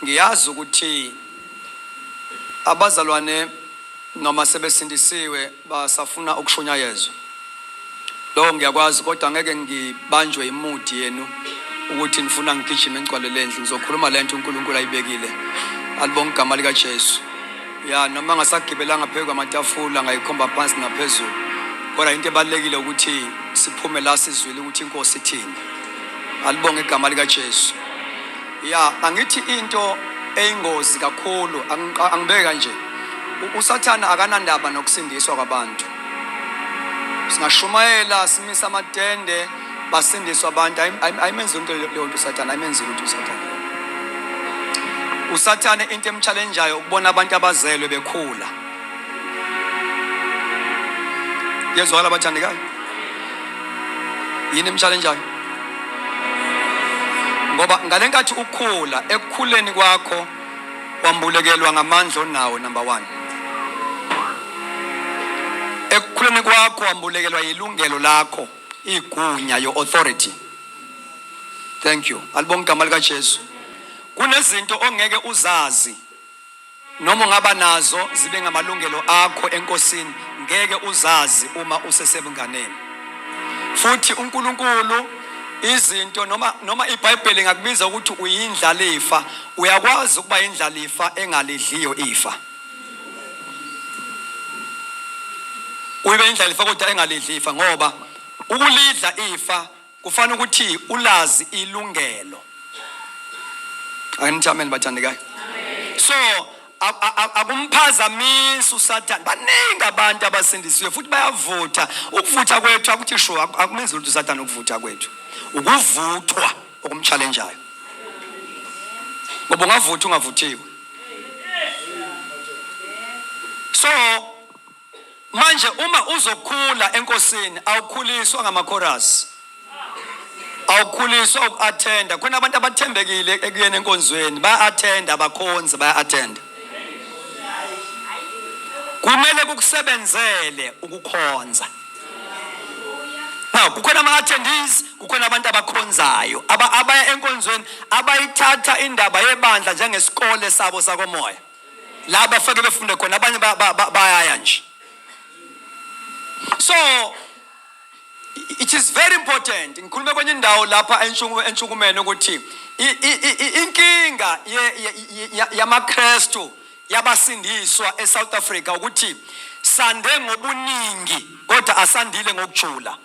Ngiyazi ukuthi abazalwane noma sebesindisiwe basafuna ukushunyayezwa. Lo ngiyakwazi kodwa ngeke ngibanjwe imudi yenu ukuthi nifuna ngigijime ngicwalele endle. Ngizokhuluma lento uNkulunkulu ayibekile. Alibonke igama lika Jesu. Ya noma ngasagibelanga phezulu kwamatafula ngayikhomba phansi naphezulu. Kodwa into ebalekile ukuthi siphume la sizwile ukuthi inkosi ithini. Alibonke igama lika Jesu. Ya angithi into eyingozi kakhulu angibeka nje. Usathana akanandaba nokusindiswa kwabantu. Singashumayela simisa amatende basindiswa abantu ayimenzi into leyo nto usathana ayimenzi into usathana. Usathana into emchallengeayo ukubona abantu abazelwe bekhula. Yezwala abathandekayo. Yini emchallengeayo? Ngoba ngalenkathi ukukhula ekukhuleni kwakho wambulekelwa ngamandla onawo number 1. Ekukhuleni kwakho wambulekelwa ilungelo lakho, igunya, your authority. Thank you. Alibonke igama lika Jesu. Kunezinto ongeke uzazi noma ngaba nazo zibe ngamalungelo akho enkosini, ngeke uzazi uma usesebunganeni. Futhi uNkulunkulu izinto noma iBhayibheli ngakubiza ukuthi uyindlalifa, uyakwazi ukuba indlalifa engalidliyo ifa. Uyibe indlalifa kodwa engalidli ifa ngoba ukulidla ifa kufanele ukuthi ulazi ilungelo. Angithi amen bathandekayo. So akumphazamisi uSathane. Baningi abantu abasindisiwe futhi bayavutha. Ukuvutha kwethu akuthi sho akumenzi ukuthi uSathane ukuvutha kwethu. Ukuvuthwa okumchallengeayo. Ngoba ungavutha ungavuthiwe. So manje uma uzokhula enkosini awukhuliswa ngamakhorus. Awukhuliswa ukuattenda. Khona abantu abathembekile ekuyena enkonzweni baya-attenda, abakhonzi baya-attenda. Kumele kukusebenzele ukukhonza. Now kukhona ama-attendees, kukhona abantu abakhonzayo abaya enkonzweni abayithatha indaba yebandla njengesikole sabo sakomoya. La bafike befunde khona abanye bayaya nje. So it is very important. Ngikhuluma kwenye indawo lapha entshukumeni ukuthi inkinga yamaKristu yabasindiswa eSouth Africa ukuthi sande ngobuningi kodwa asandile ngokujula.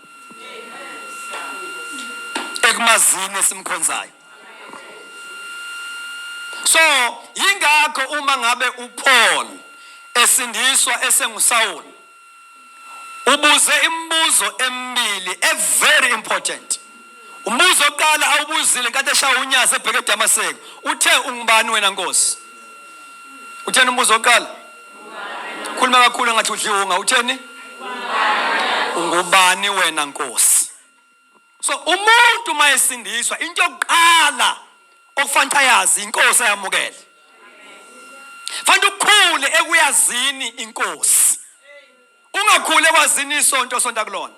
Ekumazini esimkhonzayo. So yingakho uma ngabe uPaul esindiswa esenguSaul ubuze imibuzo emibili very important. Umbuzo oqala awubuzile nkathi eshaya unyaza ebheke eDamaseko. Uthe ungubani wena Nkosi? Utheni umbuzo oqala? Khuluma kakhulu ngathi udliwunga. Utheni? Ungubani wena Nkosi? So umuntu mayesindiswa into yokuqala okufanele yazi inkosi ayamukele. Fanele ukukhule ekuyazini inkosi. Ungakhule kwazini isonto sonta kulona.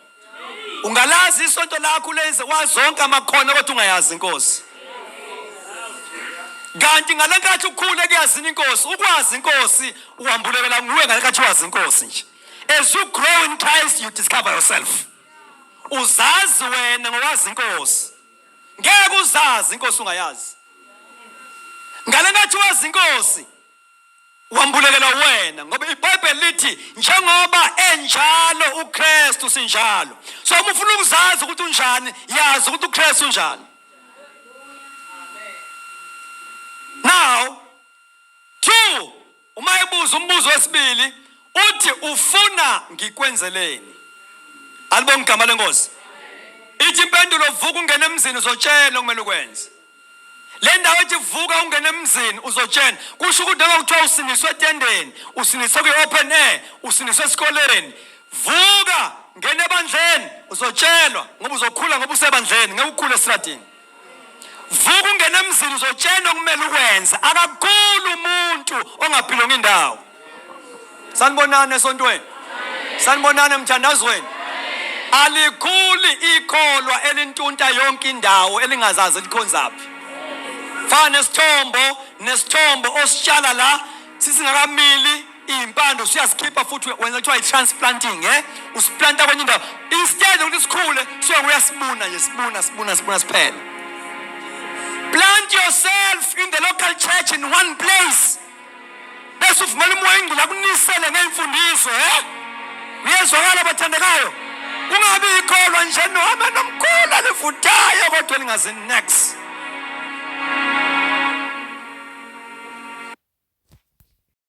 Ungalazi isonto lakho lenze wazonke amakhono kodwa ungayazi inkosi. Kanti ngalenkathi ukukhule kuyazini inkosi, ukwazi inkosi uhambulekela nguwe ngalenkathi wazi inkosi nje. As you grow in Christ you discover yourself. Uzazi wena ngowazi inkosi. Ngeke uzazi inkosi ungayazi. Ngalenkathi wazi inkosi wambulekela wena ngoba iBhayibheli lithi njengoba enjalo uKristu sinjalo. So uma ufuna ukuzazi ukuthi unjani, yazi ukuthi uKristu unjani. Now 2 uma ebuza umbuzo wesibili uthi ufuna ngikwenzeleni. Alibonke igama lenkosi. Ithi impendulo vuka ungene emzini uzotshela okumele ukwenze. Le ndawo ethi vuka ungene emzini uzotshela kusho ukuthi noma kuthiwa usindiswe etendeni, usindiswe kwi-open air, usindiswe esikoleni, vuka ngene ebandleni uzotshelwa ngoba uzokhula ngoba usebandleni ngeke ukhule esitradini. Vuka ungene emzini uzotshela okumele ukwenza. Akakhulu umuntu ongaphilonga indawo. Sanibonana esontweni. Sanibonana emthandazweni. Alikhuli ikholwa elintunta yonke indawo elingazazi likhonzaphi. fana nesithombo ositshala la sisingakamili impande usiyazikhipha futhi wenza kuthiwa i-transplanting usiplanta kwenye indawo instead ukuthi sikhule uyasibuna nje sibuna siphela. Plant yourself in the local church in one place bese uvumela umoya ingcwele akunisele ngemfundiso uyezwakala bathandekayo ungabi ikholwa nje nohamba nomkhulu alivuthayo kodwa lingaze next